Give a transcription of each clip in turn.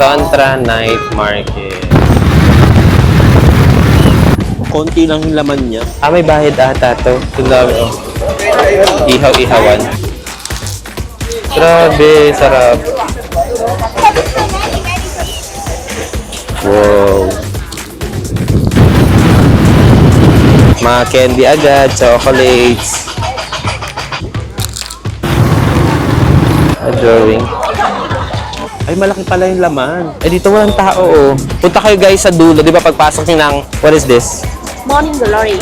Santra Night Market. Konti lang yung laman niya. May bahid ata to. Tundami, oh. Ihaw-ihawan. Grabe, sarap. Wow. Mga candy agad, chocolates. A drawing. Ay, malaki pala yung laman. Dito walang tao, oh. Punta kayo guys sa dulo. Di ba pagpasok nyo ng, what is this? Morning Glory.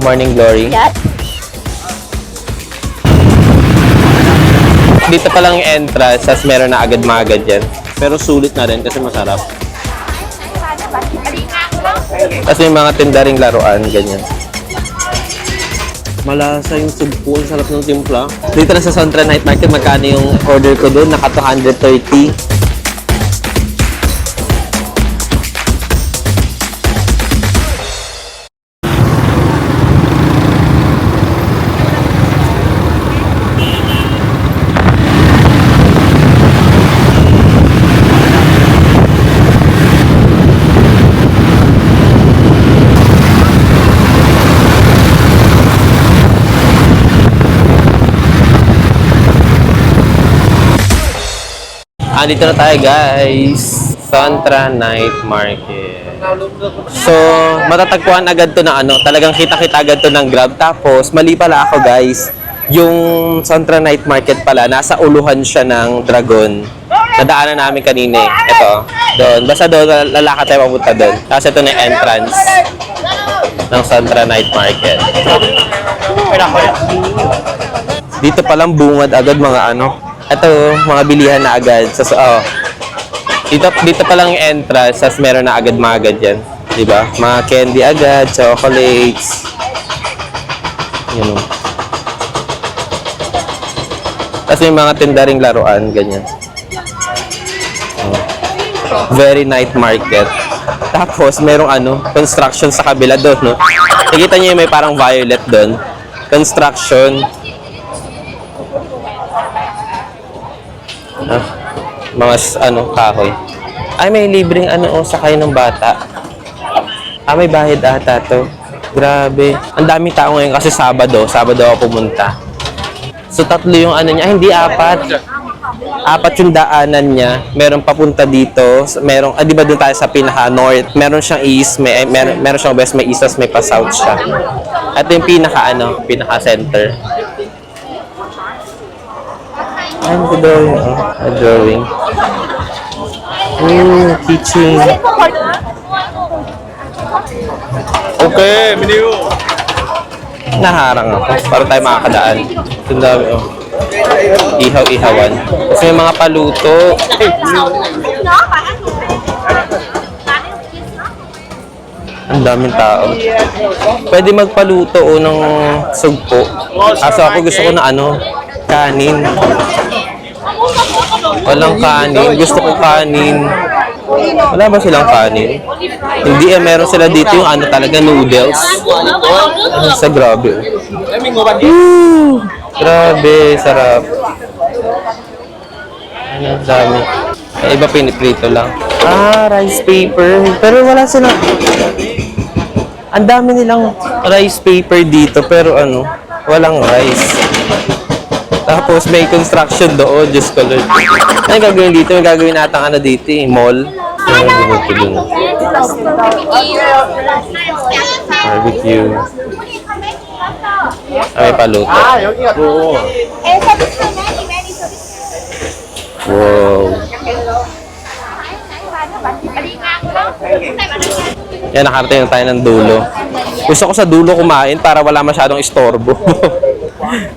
Morning Glory. Yes. Dito pa lang yung entrance, tas meron na agad-magad yan. Pero sulit na rin kasi masarap. Tapos may mga tindaring laruan, ganyan. Malasa yung sugpo. Ang sarap ng timpla. Dito na sa Santra Night Market, magkano yung order ko doon? Naka 230. Dito na tayo guys, Santra Night Market. So, matatagpuan agad to na talagang kita-kita agad to ng Grab. Tapos, mali pala ako guys, yung Santra Night Market pala, nasa uluhan siya ng Dragon. Nadaanan namin kanina eh. Ito, doon. Basta doon, lalakad tayo papunta doon. Tapos ito na yung entrance ng Santra Night Market. Dito palang bungad agad mga ito, mga bilihan na agad. Dito pa lang yung entrance, tas meron na agad-magad yan. Diba? Mga candy agad, chocolates. Yan o. Tas may mga tindaring laruan, ganyan. Very night market. Tapos, merong construction sa kabila doon, no? Nakikita niyo yung may parang violet doon. Construction. Mga kahoy. Ay, may libreng sakay ng bata. May bahid ata to. Grabe. Ang daming tao ngayon kasi Sabado ako pumunta. So, 3 yung niya. Ay, hindi 4. 4 yung daanan niya. Meron papunta dito. Merong, di ba doon tayo sa pinaka-north? Meron siyang east, meron siyang west, may east, may pa-south siya. At yung pinaka-center. Ano ko daw yun? A drawing. Teaching. Okay, menu. Naharang ako para tayo makakadaan. Ang dami, Ihaw-ihawan. Kasi may mga paluto. Ang daming tao. Pwede magpaluto ng sugpo. Kaso ako gusto ko na kanin. Walang kanin. Gusto ko kanin. Wala ba silang kanin? Hindi meron sila dito yung talaga noodles. Sa grabe. Grabe, sarap. Ang dami. Iba piniprito lang. Rice paper. Pero wala silang... Ang dami nilang rice paper dito pero walang rice. Tapos may construction doon, Diyos ko Lord. Ano gagawin dito? May gagawin natang dito mall. Barbecue. May paluto. Wow. Yan, nakarating na tayo ng dulo. Gusto ko sa dulo kumain para wala masyadong istorbo.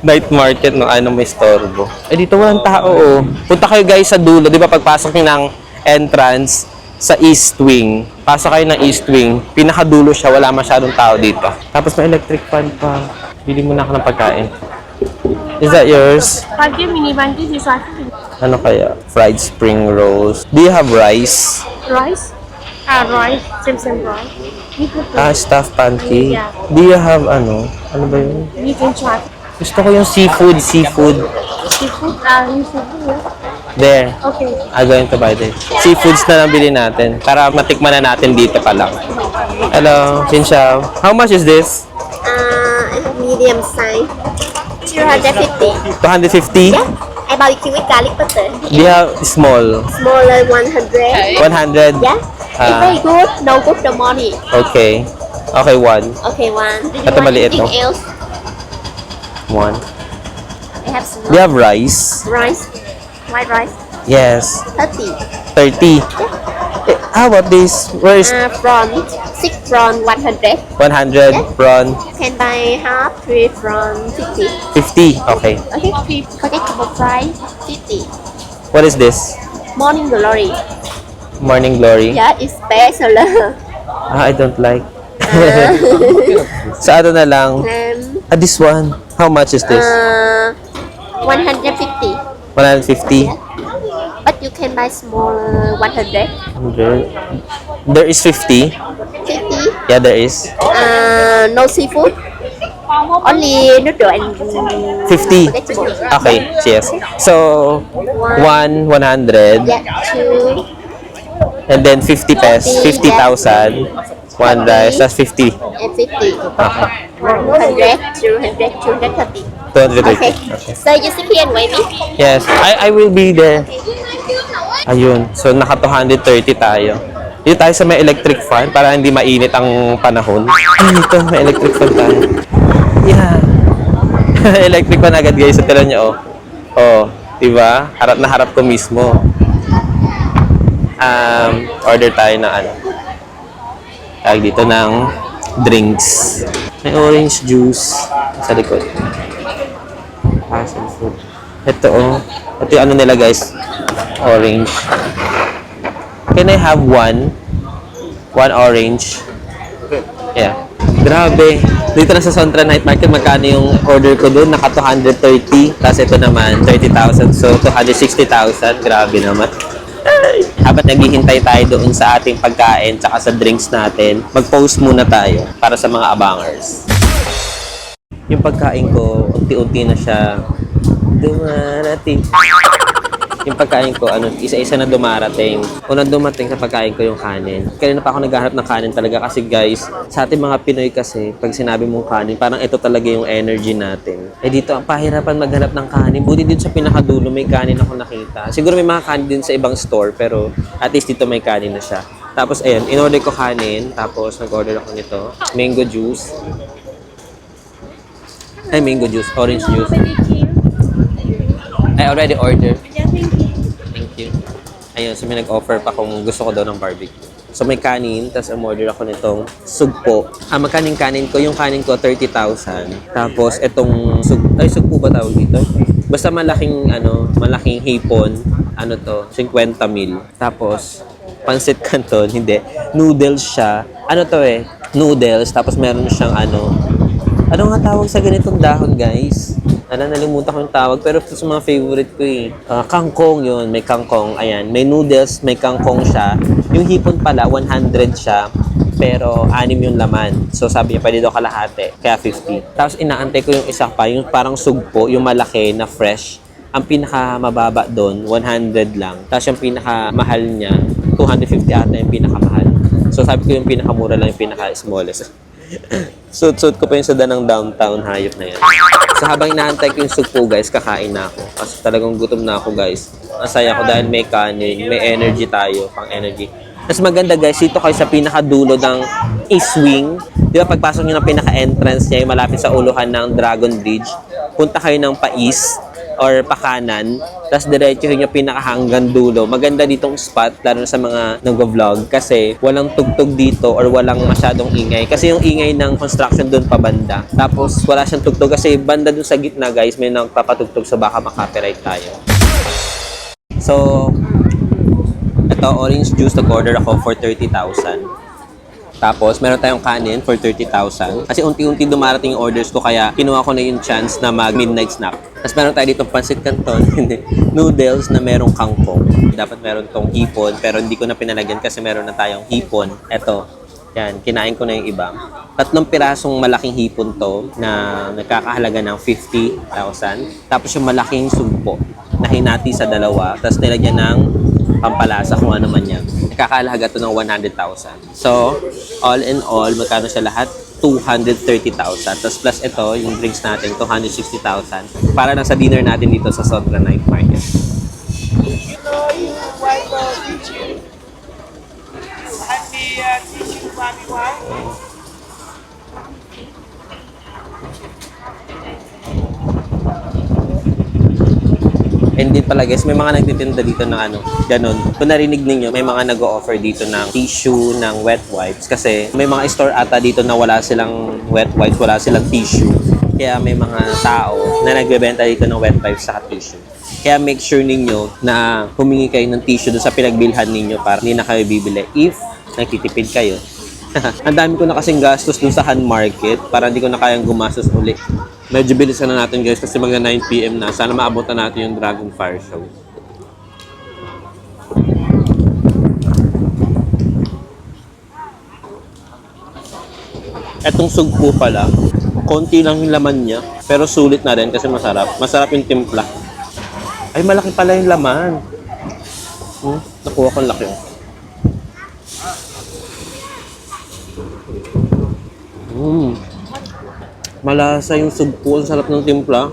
Night market may istorbo. Dito walang tao, Punta kayo guys sa dulo. Di ba pagpasok nyo ng entrance sa east wing. Pasok kayo ng east wing. Pinakadulo siya, wala masyadong tao dito. Tapos may electric fan pa. Bili muna ako ng pagkain. Is that yours? Pancake, mini pancake, this one. Ano kaya? Fried spring rolls. Do you have rice? Rice? Rice. Same rice. Stuffed pancake. Yeah. Do you have ano ba yun? You can try. Gusto ko yung seafood. Seafood? Yung seafood, yeah. There. Okay. I'm going to buy this. Seafoods na lang bilhin natin para matikman na natin dito pa lang. Hello, Xin-Xiao. How much is this? Medium size. 250. 250? Yeah. I barbecue with garlic butter. Do you have small? Smaller 100. 100? Yeah. It's very good. No good the money. Okay. Okay, one. Okay, one. Do you Ito want maliit, anything no? else? One. I have some Do you have rice? rice. White rice. Yes. 30. 30. Eh, how about this? Where is Prawn. 6 prawn 100. 100 prawn? Can buy half 3 prawn 50. 50. Okay. Okay, 3 vegetable fry 50. What is this? Morning glory. Morning glory? Yeah, it's special. I don't like. So, ano na lang? This one. How much is this? 150. 150? But you can buy small 100. 100. There is 50. 50. Yeah, there is. No seafood. Only noodle and 50. vegetable. Okay, yes. So, 100. Yeah, 2 And then 50 pesos. 50,000. One rice. That's 50. and 50. Okay. 100, 200, 230. 230. Okay. So you sit here and wait me. Yes, I will be there. Ayun. So, naka 230 tayo. Dito tayo sa may electric fan para hindi mainit ang panahon. Ay, dito. May electric fan tayo. Yeah. Electric fan agad, guys. Sa tira niyo, oh. Oh, diba? Harap na harap ko mismo. Order tayo ng ano. Tawag dito ng drinks. May orange juice sa likod. Fast food. Ito, oh. Ito yung ano nila, guys. Orange. Can I have one? One orange? Yeah. Grabe. Dito na sa Sontra Night Market, magkano yung order ko doon? Naka 230. Tapos ito naman, 30,000. So, 260,000. Grabe naman. Habang naghihintay tayo doon sa ating pagkain tsaka sa drinks natin, mag-post muna tayo para sa mga abangers. Yung pagkain ko, unti-unti na siya dumarating. Yung pagkain ko, isa-isa na dumarating. Unang dumating sa pagkain ko yung kanin. Kanina pa ako naghahanap ng kanin talaga kasi guys, sa ating mga Pinoy kasi, pag sinabi mong kanin, parang ito talaga yung energy natin. Eh dito, ang pahirapan maghanap ng kanin. Buti dito sa pinakadulo, may kanin ako nakita. Siguro may mga kanin din sa ibang store, pero at least dito may kanin na siya. Tapos ayun, in-order ko kanin, tapos nag-order ako nito. Mango juice. Ay, mango juice. Orange juice. I already ordered. Thank you. Ayun, so may nag-offer pa kung gusto ko daw ng barbecue. So may kanin, tapos umorder ako nitong sugpo. Magkaning kanin ko, yung kanin ko 30,000. Tapos itong sugpo ba tawag dito? Basta malaking malaking hipon, 50 mil. Tapos pansit canton, hindi. Noodles siya. Noodles, tapos meron siyang ano nga tawag sa ganitong dahon, guys? Nalimutan ko yung tawag, pero ito sa mga favorite ko eh. Kangkong yun, may kangkong. Ayan, may noodles, may kangkong siya. Yung hipon pala, 100 siya, pero 6 yung laman. So sabi niya, pwede daw kalahati, kaya 50. Tapos inaantay ko yung isa pa, yung parang sugpo, yung malaki na fresh. Ang pinakamababa doon, 100 lang. Tapos yung pinakamahal niya, 250 ata yung pinakamahal. So sabi ko yung pinakamura lang, yung pinaka-smallest. Suit ko pa yung sada ng downtown, hayop na yan. So habang inaantay ko yung sugpo, guys, kakain na ako. Kasi talagang gutom na ako, guys. Masaya ko dahil may kanin, may energy tayo, pang energy. Mas maganda, guys, dito kayo sa pinakadulo ng East Wing. Di ba, pagpasok nyo ng pinaka-entrance niya, yung malapit sa uluhan ng Dragon Bridge, punta kayo ng pa-east or pa-kanan, tapos diretsuhin nyo pinakahanggang dulo. Maganda ditong spot, lalo na sa mga nag-vlog, kasi walang tugtog dito or walang masyadong ingay. Kasi yung ingay ng construction doon pa banda. Tapos wala siyang tugtog kasi banda doon sa gitna, guys, may nagpapatugtog, so baka makapiright tayo. So, ito, orange juice, nag-order ako for 30,000. Tapos, meron tayong kanin for 30,000. Kasi unti-unti dumarating yung orders ko, kaya kinuha ko na yung chance na mag-midnight snack. Tapos meron tayo dito pansit canton, noodles na merong kangkong. Dapat meron tong hipon, pero hindi ko na pinalagyan kasi meron na tayong hipon. Eto, yan, kinain ko na yung iba. 3 pirasong malaking hipon to na nagkakahalaga ng 50,000. Tapos yung malaking sugpo. na hinati sa dalawa, tapos nilagyan ng pampalasa kung ano man yan. Nakakalaga to ng 100,000. So, all in all, magkano siya lahat? 230,000. Tapos plus ito, yung drinks natin, 260,000. Para lang sa dinner natin dito sa Sodra Night Market. And din pala guys, may mga nagtitinda dito ng ano, ganun. Kung narinig ninyo, may mga nag-o-offer dito ng tissue, ng wet wipes. Kasi may mga store ata dito na wala silang wet wipes, wala silang tissue. Kaya may mga tao na nagbebenta dito ng wet wipes sa tissue. Kaya make sure ninyo na humingi kayo ng tissue doon sa pinagbilhan ninyo para hindi na kayo bibili if nagtitipid kayo. Ang dami ko na kasing gastos dun sa hand market para hindi ko na kayang gumastos uli. Medyo bilisan na natin guys kasi magna 9 PM na. Sana maabot na natin yung Dragon Fire Show. Etong sugpo pala, konti lang yung laman niya, pero sulit na rin kasi masarap. Masarap yung timpla. Ay, malaki pala yung laman. Nakuha ko ang laki. Malasa yung sugpo. Ang sarap ng timpla.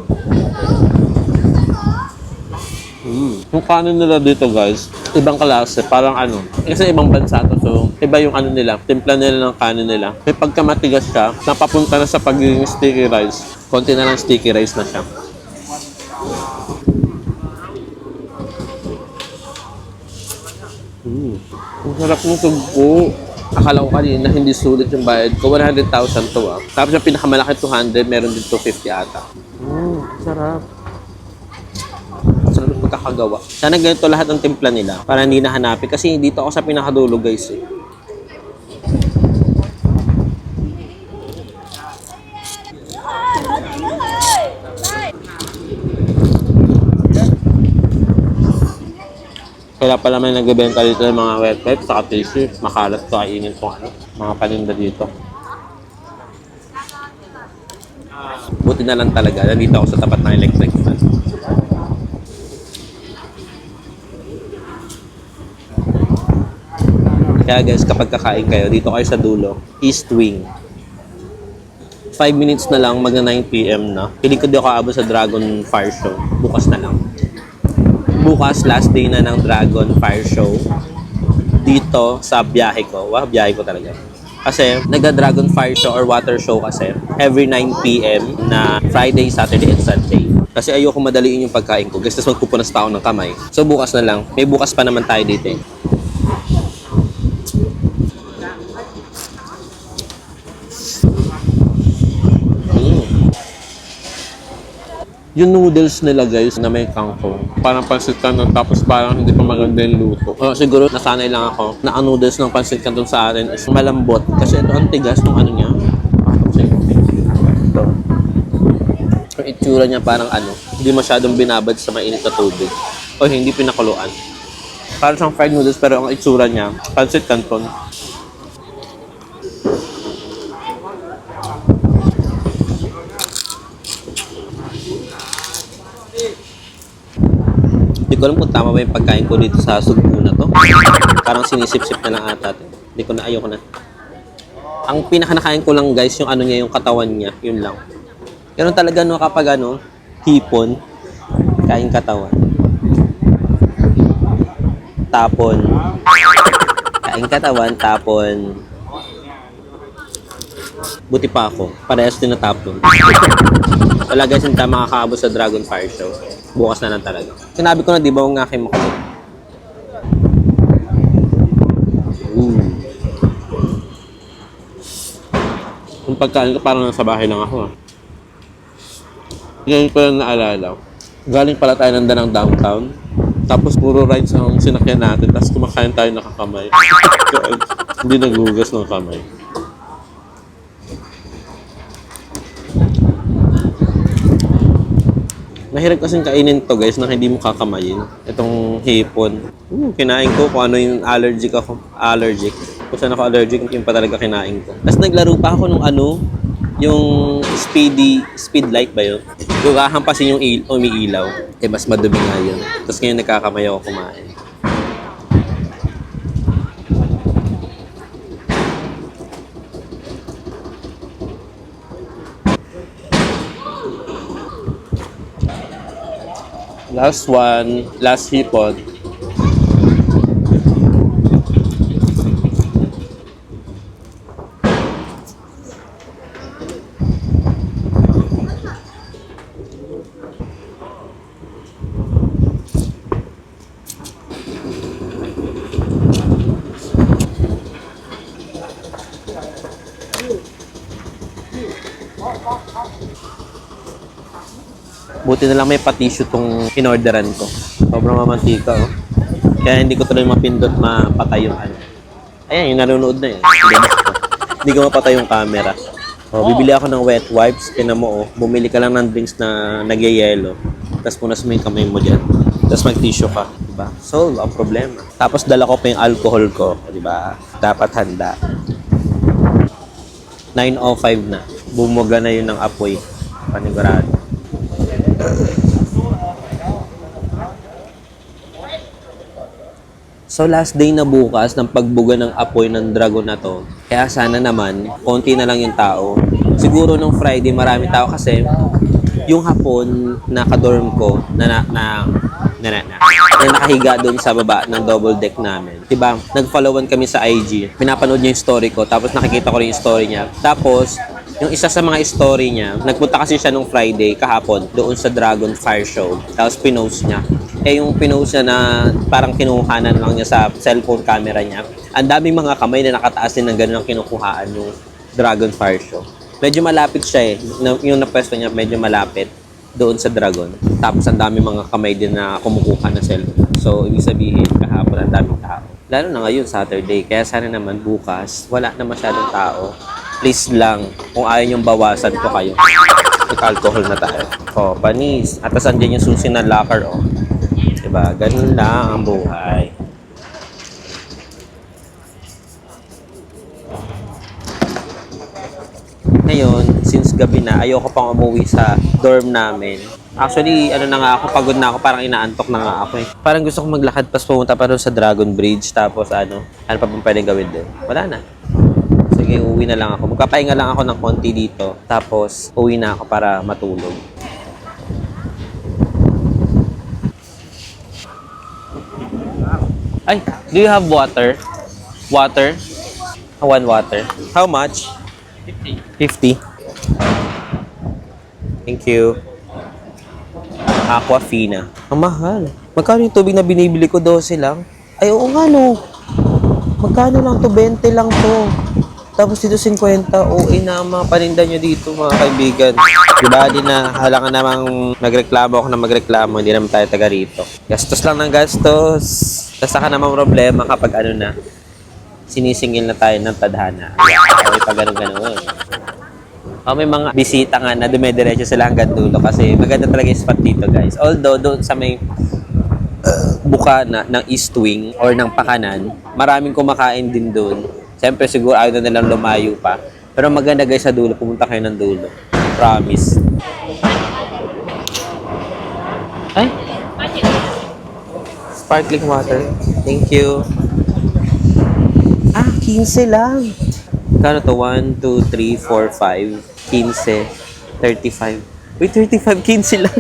Yung kanin nila dito guys, ibang klase. Parang ano, kasi ibang bansa to. So, iba yung ano nila, timpla nila ng kanin nila. May pagkamatigas siya, napapunta na sa pagiging sticky rice. Konti na lang sticky rice na siya. Ang sarap ng sugpo. Akala ko kanina hindi sulit yung bayad ko. 100,000 to ah. Tapos yung pinakamalaki 200, meron din 250 ata. Sarap. Sarap yung pagkakagawa. Sana ganito lahat ng timpla nila para hindi na hanapin. Kasi dito ako sa pinakadulo guys eh. Kaya pala may nagbebenta dito ng mga wet wipes sa tissue. Makalat to, kainin tong ano, mga paninda dito. Buti na lang talaga, nandito ako sa tapat ng electric fan. Kaya guys, kapag kakain kayo, dito kayo sa dulo, East Wing. 5 minutes na lang, magna 9 PM na. Pili ko di ako aabot sa Dragon Fire Show. Bukas na lang. Bukas, last day na ng Dragon Fire Show dito sa biyahe ko. Wow, biyahe ko talaga. Kasi nagda-Dragon Fire Show or Water Show kasi every 9 PM na Friday, Saturday, and Sunday. Kasi ayoko madaliin yung pagkain ko. Guys, tapos magpupunas pa ako ng kamay. So bukas na lang. May bukas pa naman tayo dito eh. Yung noodles nila guys na may kangkong. Parang pansit canton tapos parang hindi pa maganda yung luto. Siguro nasanay lang ako na ang noodles ng pansit canton sa atin is malambot. Kasi ito ang tigas ng ano niya. Ito. Yung itsura niya parang ano, hindi masyadong binabad sa mainit na tubig. O hindi pinakuluan. Parang siyang fried noodles pero ang itsura niya, pansit canton. Hindi ko alam kung tama ba yung pagkain ko dito sa sugpo na to. Parang sinisip-sip na lang ata. Hindi ko na, ayoko na. Ang pinakanakain ko lang guys, yung ano niya, yung katawan niya, yun lang. Ganun talaga no kapag ano, hipon, kain katawan. Tapon. Kain katawan, tapon. Buti pa ako. Parehas din na tapon. Wala guys, hindi tayo makakaabot sa Dragon Fire Show. Bukas na lang talaga. Sinabi ko na, di ba, huwag nga kayo makulit. Yung pagkain ko, parang nasa bahay lang ako. Ngayon ko lang naalala. Galing pala tayo ng Danang downtown. Tapos puro rides ang sinakyan natin. Tapos kumakain tayo nakakamay. Hindi nagugas ng kamay. Mahirap kasing kainin to guys na hindi mo kakamayin. Itong hipon. Kinain ko kung ano yung allergic ako. Allergic. Kung saan ako allergic, yun pa talaga kinain ko. Tapos naglaro pa ako nung ano, yung speed light ba yun? Kung hahampasin yung umiilaw, eh mas madumi nga yun. Tapos ngayon nagkakamay ako kumain. Last one, last hipon. Buti na lang may patisyo tong in-orderan ko. Sobrang mamantika, oh. Kaya hindi ko tuloy mapindot mapatay yung ano. Ayan, yung nanonood na yun. Hindi ko mapatay yung camera. Oh, bibili ako ng wet wipes. Tinan mo, oh. Bumili ka lang ng drinks na nagyayelo. Tapos punas mo yung kamay mo dyan. Tapos mag-tissue ka. Diba? Solve ang problema. Tapos dala ko pa yung alcohol ko. Diba? Dapat handa. 9:05 na. Bumuga na yun ng apoy. Panigurado. So last day na bukas ng pagbuga ng apoy ng dragon na to. Kaya sana naman, konti na lang yung tao. Siguro nung Friday marami tao kasi yung hapon na kadorm ko na nakahiga doon sa baba ng double deck namin. Diba? Nag-followan kami sa IG. Pinapanood niya yung story ko. Tapos nakikita ko rin yung story niya. Tapos yung isa sa mga story niya, nagpunta kasi siya nung Friday kahapon doon sa Dragon Fire Show. Tapos pinost niya. Eh yung pinost niya na parang kinuhanan lang niya sa cellphone camera niya. Ang daming mga kamay na nakataas din ng ganun ang kinukuhaan yung Dragon Fire Show. Medyo malapit siya eh. Yung napwesto niya medyo malapit doon sa Dragon. Tapos ang daming mga kamay din na kumukuha ng cellphone. So ibig sabihin kahapon ang daming tao. Lalo na ngayon Saturday. Kaya sana naman bukas wala na masyadong tao. Please lang, kung ayaw niyong bawasan ko kayo. Nag-alcohol na tayo. Oh, panis. At tas andyan yung susi na locker, oh. Diba? Ganun lang ang buhay. Ngayon, since gabi na, ayoko pang umuwi sa dorm namin. Actually, ano na nga ako, pagod na ako, parang inaantok na nga ako eh. Parang gusto kong maglakad pas pumunta pa doon sa Dragon Bridge, tapos ano pa bang pwedeng gawin din? Wala na. Sige, uwi na lang ako. Magpapahinga lang ako ng konti dito. Tapos, uwi na ako para matulog. Ay, do you have water? Water? One water. How much? 50. Thank you. Aquafina. Ang mahal. Magkano yung tubig na binibili ko? 12 lang? Ay, oo nga no. Magkano lang to? 20 lang to. Tapos dito 50, OA na ang mga paninda nyo dito mga kaibigan. Diba din na halangan namang magreklamo ako na magreklamo, hindi naman tayo taga rito. Gastos lang ng gastos. Tapos saka naman problema kapag ano na, sinisingil na tayo ng tadhana. Okay pa ganun-ganun. May mga bisita nga na dumediretso sila hanggang dulo kasi maganda talaga yung spot dito guys. Although doon sa may bukana ng East Wing or ng Pakanan, maraming kumakain din doon. Siyempre, siguro ayaw na nilang lumayo pa. Pero maganda guys sa dulo. Pumunta kayo ng dulo. Promise. Ay? Sparkling water. Thank you. 15 lang. Kano to? 1, 2, 3, 4, 5. 15. 35. Wait, 35. 15 lang.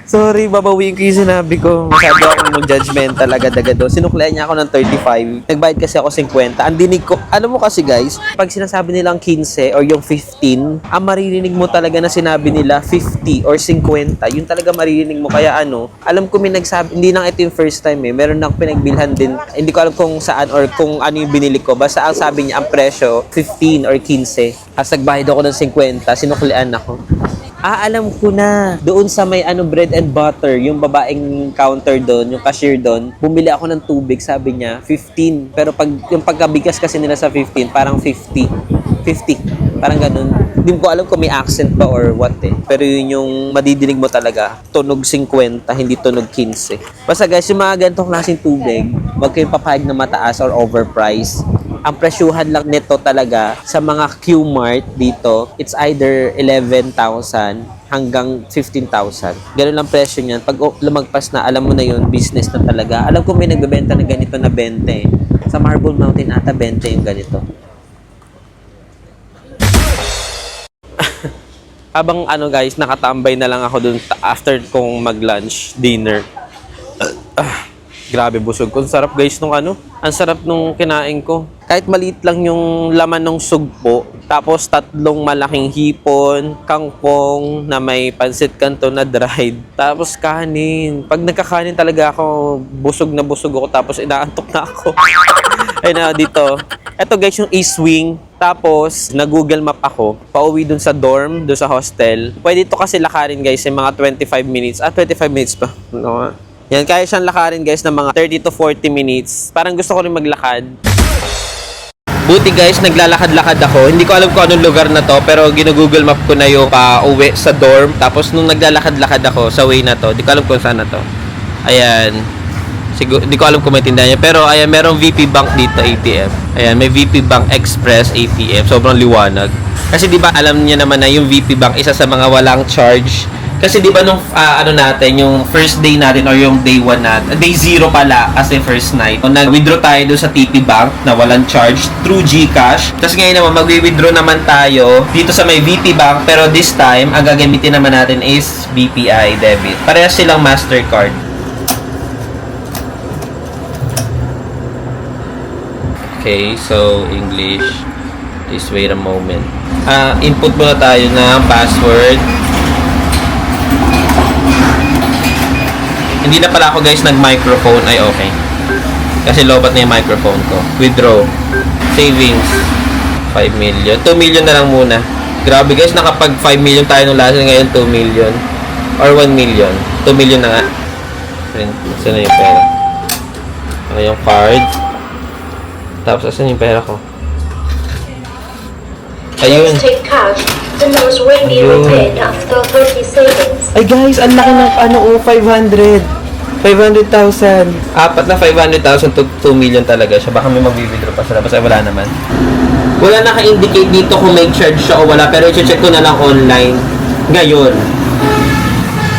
Sorry, babawiin ko yung sinabi ko. Masyado akong mag-judgmental agad-agad doon. Sinuklian niya ako ng 35. Nagbayad kasi ako 50. Ang dinig ko, alam mo kasi guys, pag sinasabi nilang 15 or yung 15, ang maririnig mo talaga na sinabi nila 50 or 50. Yun talaga maririnig mo. Kaya ano, alam ko may nagsabi, hindi lang ito yung first time eh. Meron na akong pinagbilhan din. Hindi ko alam kung saan or kung ano yung binili ko. Basta ang sabi niya, ang presyo, 15 or 15. As nagbayad ako ng 50, sinuklian ako. Alam ko na. Doon sa may bread and butter, yung babaeng counter doon, yung cashier doon, bumili ako ng tubig, sabi niya, 15. Pero yung pagkabigas kasi nila sa 15, parang 50. 50. Parang ganun. Hindi ko alam kung may accent ba or what eh. Pero yun yung madidinig mo talaga. Tunog 50, hindi tunog 15. Basta guys, yung mga ganitong klaseng tubig, huwag kayong papayag na mataas or overpriced. Ang presyuhan lang nito talaga sa mga Q-Mart dito, it's either 11,000 hanggang 15,000. Ganun lang presyo niyan. Pag lumagpas na, alam mo na yun, business na talaga. Alam ko may nagbebenta na ganito na 20. Sa Marble Mountain ata 20 yung ganito. Habang guys, nakatambay na lang ako dun after kong mag-lunch, dinner. Grabe busog ko. Ang sarap guys nung ang sarap nung kinain ko. Kahit maliit lang yung laman ng sugpo, tapos 3 malaking hipon, kangkong na may pansit kanto na dried, tapos kanin. Pag nagkakanin talaga ako, busog na busog ako, tapos inaantok na ako. Ayun na, dito. Ito guys, yung East Wing. Tapos, nag-Google Map ako. Pauwi dun sa dorm, dun sa hostel. Pwede ito kasi lakarin guys, yung mga 25 minutes. 25 minutes pa. No? Yan, kaya siyang lakarin guys ng mga 30 to 40 minutes. Parang gusto ko rin maglakad. Buti guys, naglalakad-lakad ako. Hindi ko alam kung anong lugar na to, pero gino-Google Map ko na yung pa-uwi sa dorm. Tapos nung naglalakad-lakad ako sa way na to, hindi ko alam kung saan na to. Ayan. Siguro, hindi ko alam kung may tindahan niya. Pero ayan, merong VP Bank dito, ATM. Ayan, may VP Bank Express ATM. Sobrang liwanag. Kasi di ba alam niya naman na yung VP Bank, isa sa mga walang charge. Kasi di ba nung natin, yung first day natin or yung day 1 natin, day 0 pala kasi first night. Nag-withdraw tayo doon sa TP Bank na walang charge through GCash. Tapos ngayon naman, mag-withdraw naman tayo dito sa may VP Bank. Pero this time, ang gagamitin naman natin is BPI debit. Parehas silang Mastercard. Okay, so English is wait a moment. Input muna tayo ng password. Hindi na pala ako guys nag-microphone. Ay okay. Kasi lobat na yung microphone ko. Withdraw. Savings. 5 million. 2 million na lang muna. Grabe guys, nakapag 5 million tayo nung last. Ngayon 2 million. Or 1 million. 2 million na nga. Saan na yung pera? Ano yung card? Tapos asan yung pera ko? Ayun. Take cash. The notes will be repaid after 30 seconds. Ay guys, ang laki ng 500. 500,000. Apat na 500,000 to 2 million talaga siya. Baka may mag-withdraw pa sa labas. Ay, wala naman. Wala naka-indicate dito kung may charge siya o wala. Pero i-check ko na lang online. Ngayon.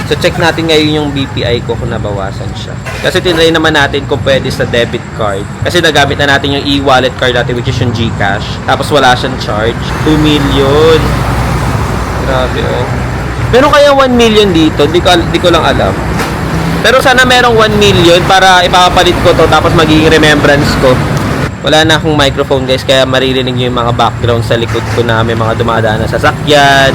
So, check natin ngayon yung BPI ko kung nabawasan siya. Kasi tinry naman natin kung pwede sa debit card. Kasi nagamit na natin yung e-wallet card natin which is yung GCash. Tapos wala siyang charge. 2 million. Grabe oh. Meron kaya 1 million dito? Di ko lang alam. Pero sana merong 1 million para ipapalit ko to tapos magiging remembrance ko. Wala na akong microphone guys kaya maririnig nyo yung mga background sa likod ko na may mga dumadaan na sasakyan,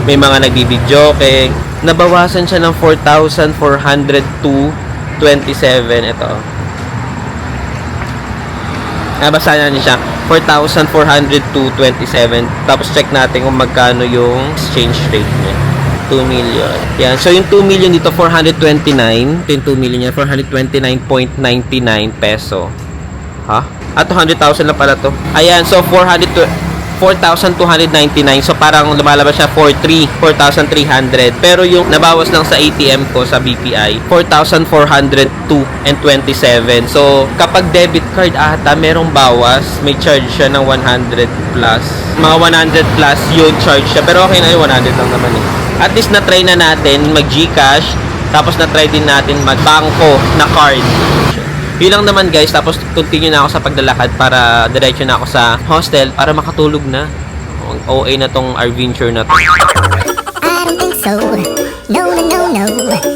may mga nagbibidyoke. Nabawasan siya ng 4,402.27. Ito. Nabasahan niya siya. 4,402.27. Tapos check natin kung magkano yung exchange rate niya. 2 million. Yan. So yung 2 million dito, 429. Ito yung 2 million niya, 429.99 peso. Ha? At 200,000 na pala to. Ayan. So 4,299. So parang lumalabas siya 4,300. Pero yung nabawas lang sa ATM ko sa BPI, 4,402.27. So kapag debit card ata merong bawas, may charge siya ng 100 plus. Mga 100 plus yung charge siya. Pero okay na yung 100 lang naman eh. At least na-try na natin mag-GCash. Tapos na-try din natin mag-bangko na card. Yun lang naman guys, tapos continue na ako sa paglalakad para diretso na ako sa hostel para makatulog na. OA na tong adventure na to. I don't think so. No, no, no, no.